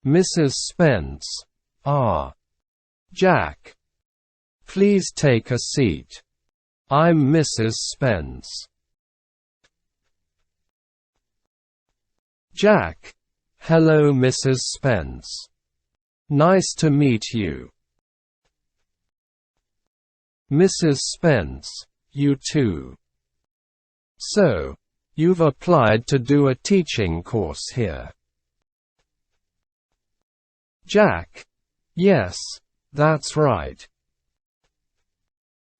Mrs. Spence. Ah. Jack. Please take a seat. I'm Mrs. Spence. Jack. Hello, Mrs. Spence. Nice to meet you. Mrs. Spence. You too. So, you've applied to do a teaching course here. Jack. Yes, that's right.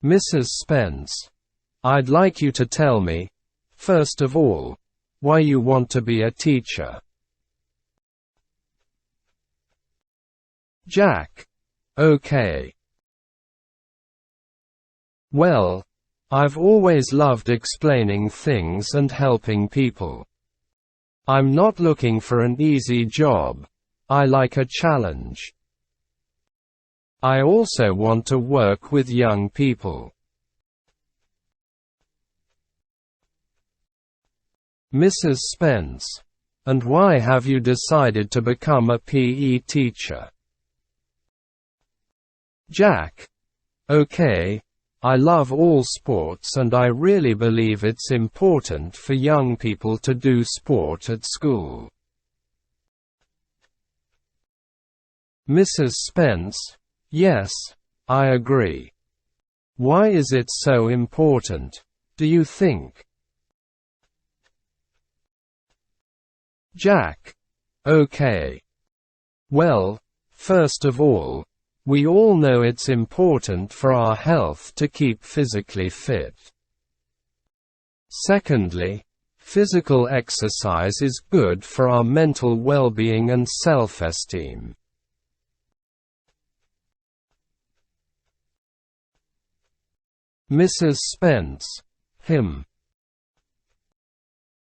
Mrs. Spence. I'd like you to tell me, first of all, why you want to be a teacher. Jack. Okay. Well, I've always loved explaining things and helping people. I'm not looking for an easy job. I like a challenge. I also want to work with young people. Mrs. Spence. And why have you decided to become a PE teacher? Jack. Okay, I love all sports and I really believe it's important for young people to do sport at school. Mrs. Spence. Yes, I agree. Why is it so important, do you think? Jack. Okay. Well, first of all, we all know it's important for our health to keep physically fit. Secondly, physical exercise is good for our mental well-being and self-esteem. Mrs. Spence.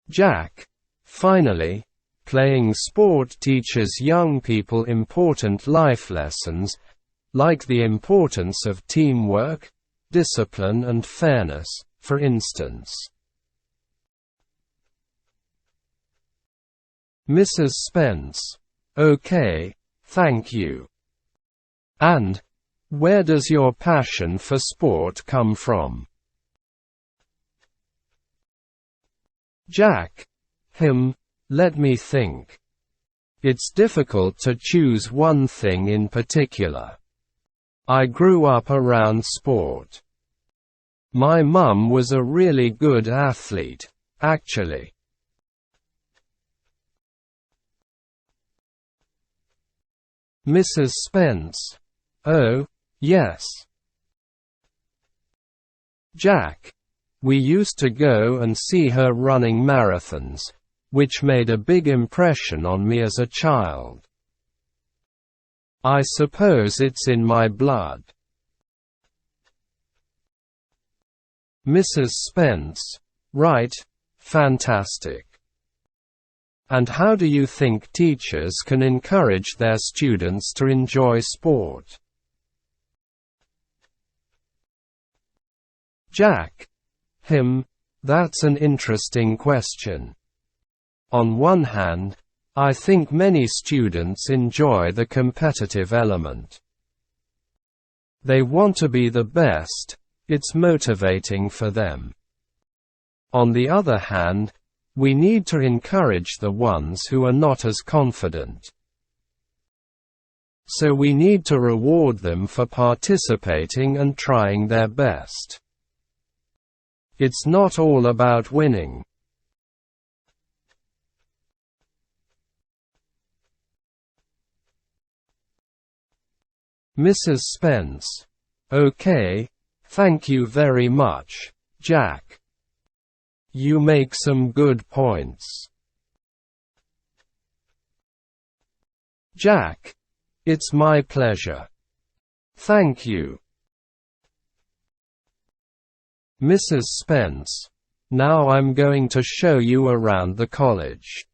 Jack. Finally, playing sport teaches young people important life lessons, like the importance of teamwork, discipline and fairness, for instance. Mrs. Spence. Okay, thank you. And, where does your passion for sport come from? Jack. Let me think. It's difficult to choose one thing in particular. I grew up around sport. My mum was a really good athlete, actually. Mrs. Spence. Oh, yes. Jack. We used to go and see her running marathons, which made a big impression on me as a child. I suppose it's in my blood. Mrs. Spence. Right, fantastic. And how do you think teachers can encourage their students to enjoy sport? Jack. That's an interesting question. On one hand, I think many students enjoy the competitive element. They want to be the best, it's motivating for them. On the other hand, we need to encourage the ones who are not as confident. So we need to reward them for participating and trying their best. It's not all about winning. Mrs. Spence. Okay, thank you very much, Jack. You make some good points. Jack. It's my pleasure. Thank you. Mrs. Spence. Now I'm going to show you around the college.